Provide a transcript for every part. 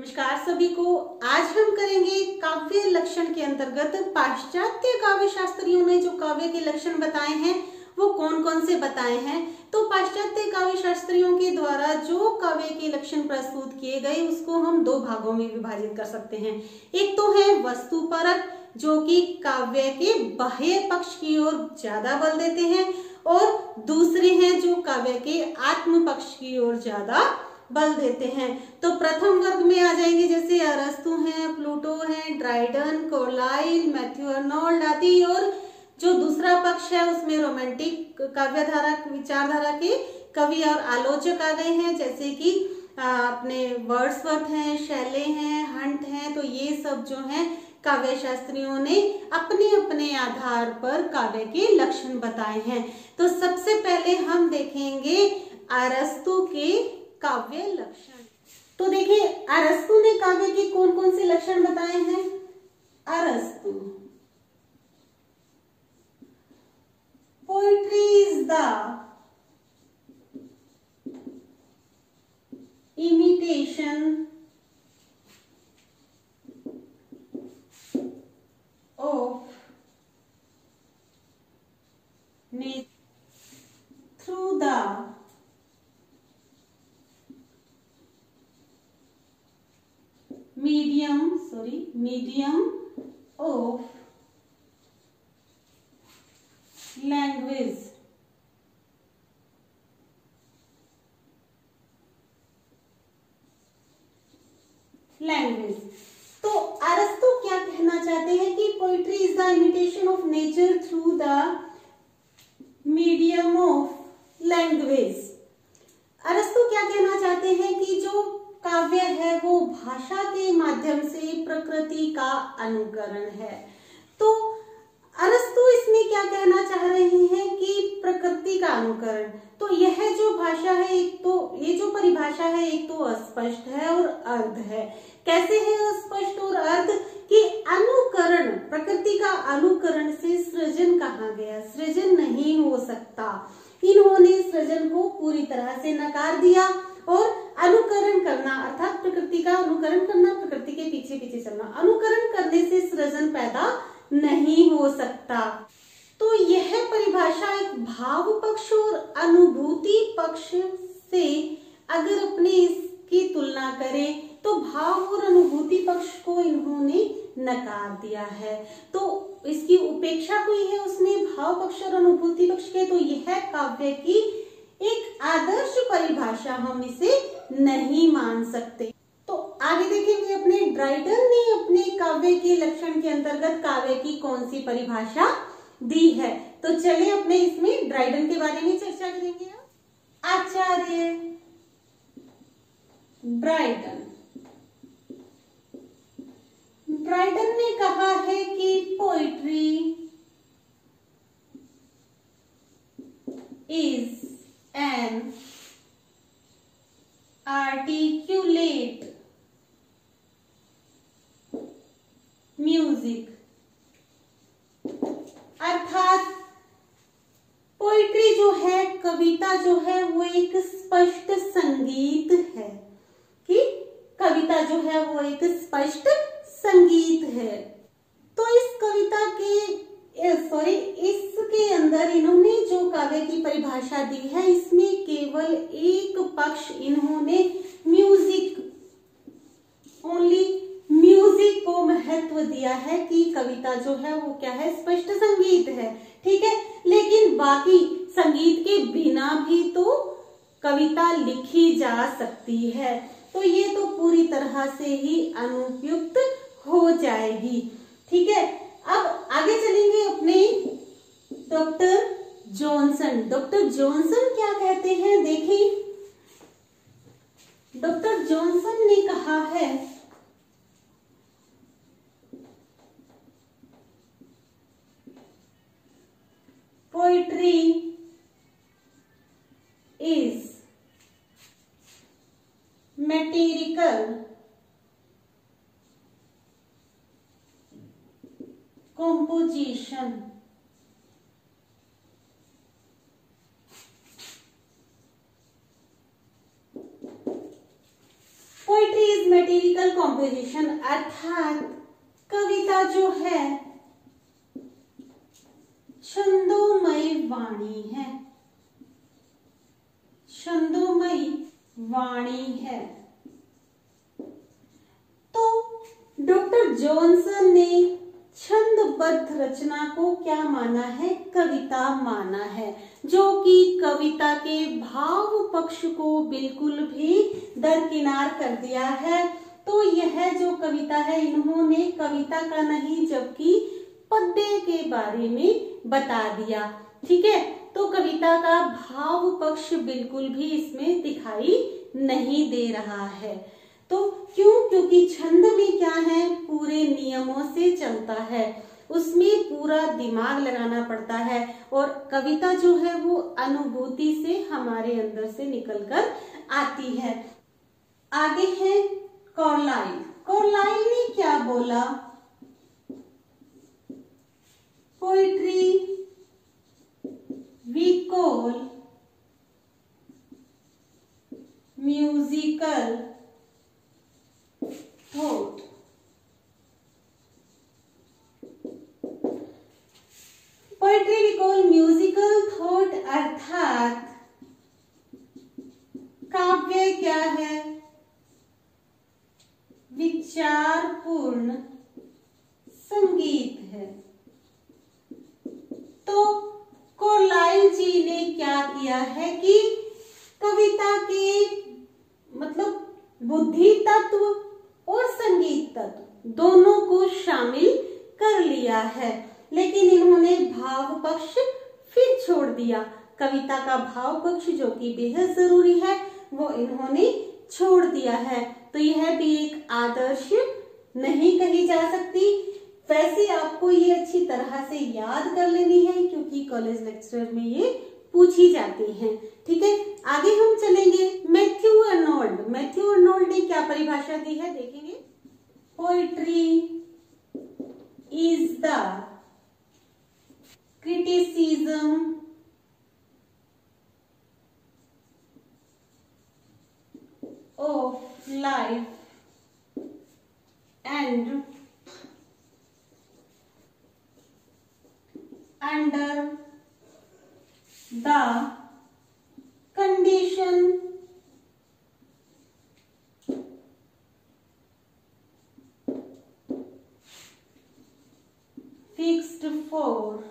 नमस्कार सभी को। आज हम करेंगे काव्य लक्षण के अंतर्गत पाश्चात्य काव्य शास्त्रियों ने जो काव्य के लक्षण बताए हैं वो कौन कौन से बताए हैं। तो पाश्चात्य काव्य शास्त्रियों के द्वारा जो काव्य के लक्षण प्रस्तुत किए गए उसको हम दो भागों में विभाजित कर सकते हैं। एक तो है वस्तुपरक जो कि काव्य के बाह्य पक्ष की ओर ज्यादा बल देते हैं, और दूसरे हैं जो काव्य के आत्म पक्ष की ओर ज्यादा बल देते हैं। तो प्रथम वर्ग में आ जाएंगे जैसे अरस्तु हैं, प्लूटो हैं, ड्राइडन, कार्लाइल, मैथ्यू अर्नोल्ड आदि, और जो दूसरा पक्ष है उसमें रोमांटिक काव्यधारा विचारधारा के कवि और आलोचक आ गए हैं, जैसे कि अपने वर्ड्सवर्थ हैं, शैले हैं, हंट हैं। तो ये सब जो हैं काव्य शास्त्रियों ने अपने अपने आधार पर काव्य के लक्षण बताए हैं। तो सबसे पहले हम देखेंगे अरस्तु के काव्य लक्षण। तो देखिए अरस्तु ने काव्य के कौन कौन से लक्षण बताए हैं। अरस्तु, poetry is the imitation of nature through the medium of language। तो अरस्तु क्या कहना चाहते हैं कि poetry is the imitation of nature through the medium of language. अरस्तु क्या कहना चाहते हैं कि जो काव्य है वो भाषा के माध्यम से प्रकृति का अनुकरण है। तो अरस्तु इसमें क्या कहना चाह रहे हैं कि प्रकृति का अनुकरण। तो यह जो भाषा है, एक तो ये जो परिभाषा है एक तो अस्पष्ट है और अर्ध है। कैसे है अस्पष्ट और अर्ध कि अनुकरण, प्रकृति का अनुकरण से सृजन कहा गया, सृजन नहीं हो सकता। इन्होंने सृजन को पूरी तरह से नकार दिया और अनुकरण करना अर्थात प्रकृति का अनुकरण करना, प्रकृति के पीछे पीछे चलना, अनुकरण करने से सृजन पैदा नहीं हो सकता। तो यह परिभाषा एक भाव पक्ष और अनुभूति पक्ष से अगर अपने इसकी तुलना करें तो भाव और अनुभूति पक्ष को इन्होंने नकार दिया है। तो इसकी उपेक्षा हुई है उसने भाव पक्ष और अनुभूति पक्ष के। तो यह काव्य की एक आदर्श परिभाषा, हम इसे नहीं मान सकते। तो आगे देखेंगे अपने ड्राइडन ने अपने काव्य के लक्षण के अंतर्गत काव्य की कौन सी परिभाषा दी है। तो चलिए अपने इसमें ड्राइडन के बारे में चर्चा करेंगे। आचार्य ड्राइडन ने कहा है कि poetry is an articulate music। अर्थात पोइट्री जो है, कविता जो है वो एक स्पष्ट संगीत है, कि कविता जो है वो एक स्पष्ट संगीत है। तो इस कविता के इसके अंदर इन्होंने जो काव्य की परिभाषा दी है इसमें केवल एक पक्ष इन्होंने म्यूजिक, ओनली म्यूजिक को महत्व दिया है कि कविता जो है वो क्या है, स्पष्ट संगीत है। ठीक है, लेकिन बाकी संगीत के बिना भी तो कविता लिखी जा सकती है। तो ये तो पूरी तरह से ही अनुपयुक्त हो जाएगी। ठीक है, अब आगे चलेंगे अपने डॉक्टर जॉनसन क्या कहते हैं। देखिए डॉक्टर जॉनसन ने कहा है poetry is metrical composition। Poetry is metrical composition अर्थात कविता जो है छंदोमयी वाणी है, छंदोमयी वाणी है। तो डॉक्टर जॉनसन ने छंदबद्ध रचना को क्या माना है? कविता माना है, जो कि कविता के भाव पक्ष को बिल्कुल भी दरकिनार कर दिया है। तो यह जो कविता है, इन्होंने कविता का नहीं जबकि पद्य के बारे में बता दिया। ठीक है, तो कविता का भाव पक्ष बिल्कुल भी इसमें दिखाई नहीं दे रहा है। तो क्यों? क्योंकि छंद में क्या है, पूरे नियमों से चलता है, उसमें पूरा दिमाग लगाना पड़ता है, और कविता जो है वो अनुभूति से हमारे अंदर से निकलकर आती है। आगे है कार्लाइल। कार्लाइल ने क्या बोला? Poetry we call musical thought. Poetry we call musical thought अर्थात काव्य क्या है? विचारपूर्ण संगीत है। तो कार्लाइल जी ने क्या किया है कि कविता के मतलब बुद्धि तत्व और संगीत तत्व दोनों को शामिल कर लिया है, लेकिन इन्होंने भाव पक्ष फिर छोड़ दिया। कविता का भाव पक्ष जो कि बेहद जरूरी है वो इन्होंने छोड़ दिया है। तो यह भी एक आदर्श नहीं कही जा सकती। वैसे आपको ये अच्छी तरह से याद कर लेनी है, क्योंकि कॉलेज लेक्चर में ये पूछी जाती हैं। ठीक है, आगे हम चलेंगे। Matthew Arnold. मैथ्यू अर्नोल्ड ने क्या परिभाषा दी है, देखेंगे। Poetry is the criticism of life and under the condition fixed for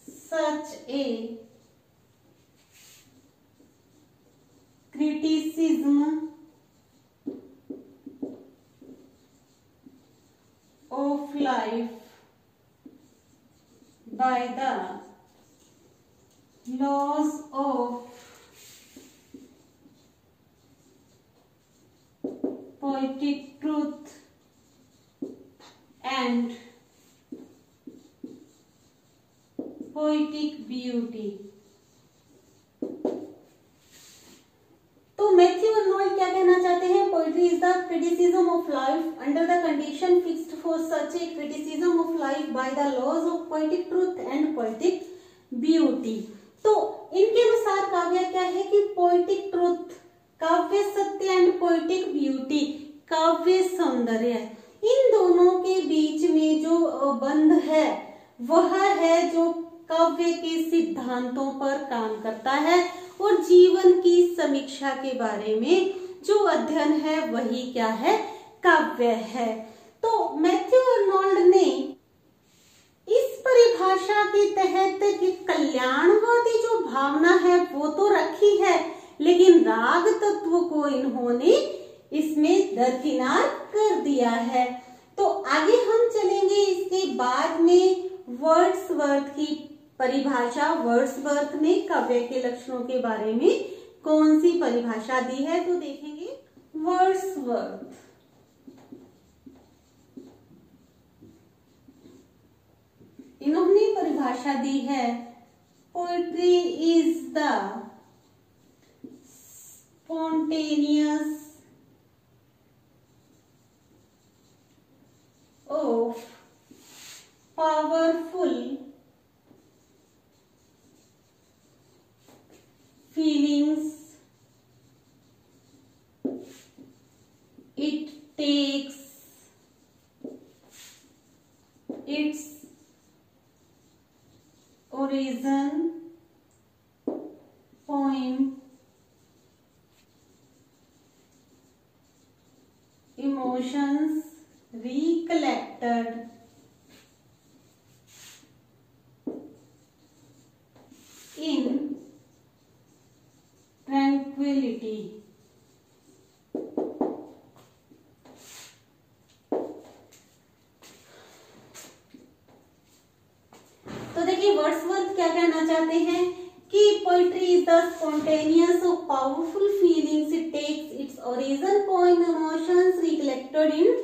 such a criticism of life by the laws of poetic truth and poetic beauty। तो मैथ्यू अर्नोल्ड क्या कहना चाहते हैं? Poetry is the criticism of life under the condition fixed for such a criticism of life by the laws of poetic truth and poetic beauty. तो इनके अनुसार काव्य क्या है कि पोएटिक ट्रूथ काव्य सत्य एंड पोएटिक ब्यूटी काव्य सौंदर्य, इन दोनों के बीच में जो बंध है वह है जो काव्य के सिद्धांतों पर काम करता है, और जीवन की समीक्षा के बारे में जो अध्ययन है वही क्या है? काव्य है। तो मैथ्यू अर्नोल्ड ने इस परिभाषा के तहत कि कल्याणवादी जो भावना है वो तो रखी है, लेकिन राग तत्व को इन्होंने इसमें दरकिनार कर दिया है। तो आगे हम चलेंगे इसके बाद में वर्ड्सवर्थ की परिभाषा। वर्ड्सवर्थ ने काव्य के लक्षणों के बारे में कौन सी परिभाषा दी है, तो देखेंगे। वर्ड्सवर्थ इन्होंने परिभाषा दी है, poetry is the spontaneous of powerful feelings emotions recollected in tranquility। तो देखिए वर्ड्सवर्थ क्या कहना चाहते हैं कि पोइट्री इज द स्पॉन्टेनियस और powerful feelings, it takes its origin from emotions recollected in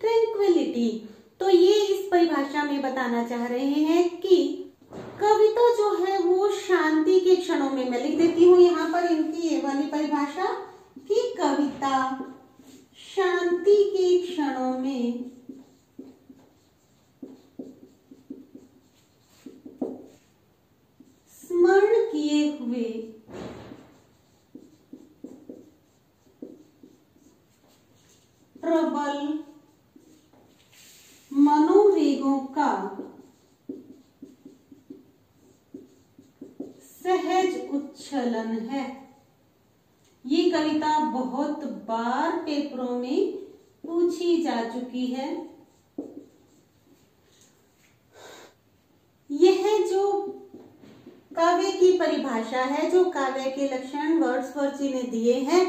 tranquillity. तो ये इस परिभाषा में बताना चाह रहे हैं कि कविता जो है वो शांति के क्षणों में, मैं लिख देती हूँ यहाँ पर इनकी ये वाली परिभाषा कि कविता शांति के क्षणों में स्मरण किए हुए प्रबल मनोवेगों का सहज उच्छलन है। ये कविता बहुत बार पेपरों में पूछी जा चुकी है। यह जो काव्य की परिभाषा है, जो काव्य के लक्षण वर्ड्सवर्थ जी ने दिए हैं,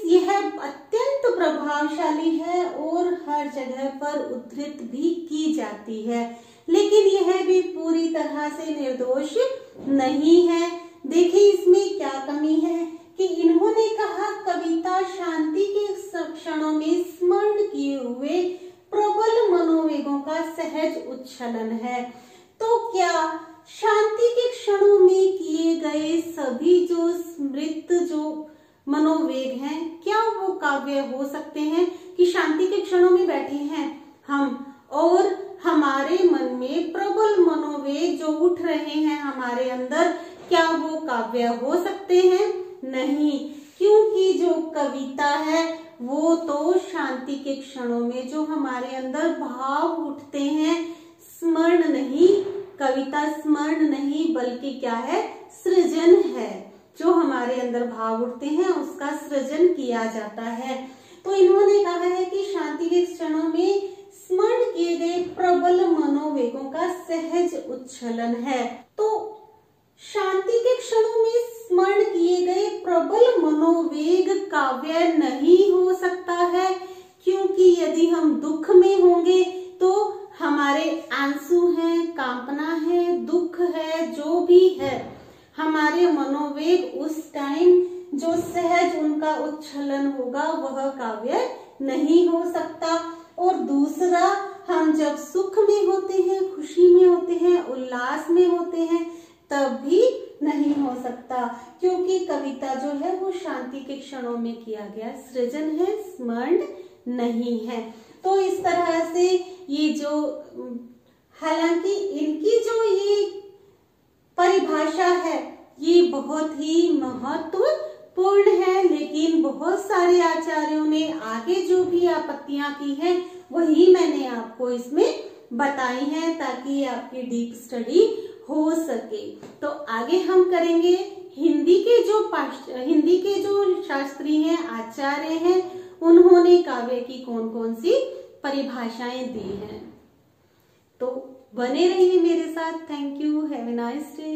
यह अत्यंत प्रभावशाली है और हर जगह पर उद्धृत भी की जाती है, लेकिन यह भी पूरी तरह से निर्दोष नहीं है। देखिए इसमें क्या कमी है कि इन्होंने कहा कविता शांति के क्षणों में स्मरण किए हुए प्रबल मनोवेगों का सहज उच्छलन है। तो क्या शांति के क्षणों में किए गए सभी जो स्मृत जो मनोवेग हैं, क्या वो काव्य हो सकते हैं कि शांति के क्षणों में बैठे हैं हम और हमारे मन में प्रबल मनोवेग जो उठ रहे हैं हमारे अंदर, क्या वो काव्य हो सकते हैं? नहीं, क्योंकि जो कविता है वो तो शांति के क्षणों में जो हमारे अंदर भाव उठते हैं, स्मरण नहीं, कविता स्मरण नहीं बल्कि क्या है, सृजन है। जो हमारे अंदर भाव उठते हैं उसका सृजन किया जाता है। तो इन्होंने कहा है कि शांति के क्षणों में स्मरण किए गए प्रबल मनोवेगों का सहज उच्छलन है। तो शांति के क्षणों में स्मरण किए गए प्रबल मनोवेग काव्य नहीं हो सकता है, क्योंकि यदि हम दुख में होंगे तो हमारे आंसू हैं, कांपना है, दुख है, जो भी है, हमारे मनोवेग उस टाइम जो सहज उनका उच्छलन होगा वह काव्य नहीं हो सकता। और दूसरा, हम जब सुख में होते हैं, खुशी में होते हैं, उल्लास में होते हैं, तब भी नहीं हो सकता, क्योंकि कविता जो है वो शांति के क्षणों में किया गया सृजन है, स्मरण नहीं है। तो इस तरह से ये जो, हालांकि इनकी जो ये परिभाषा है ये बहुत ही महत्वपूर्ण है, लेकिन बहुत सारे आचार्यों ने आगे जो भी आपत्तियां की हैं वही मैंने आपको इसमें बताई हैं ताकि आपकी डीप स्टडी हो सके। तो आगे हम करेंगे हिंदी के जो शास्त्री हैं, आचार्य हैं, उन्होंने काव्य की कौन कौन सी परिभाषाएं दी हैं। तो बने रहिए मेरे साथ। Thank you, have a nice day.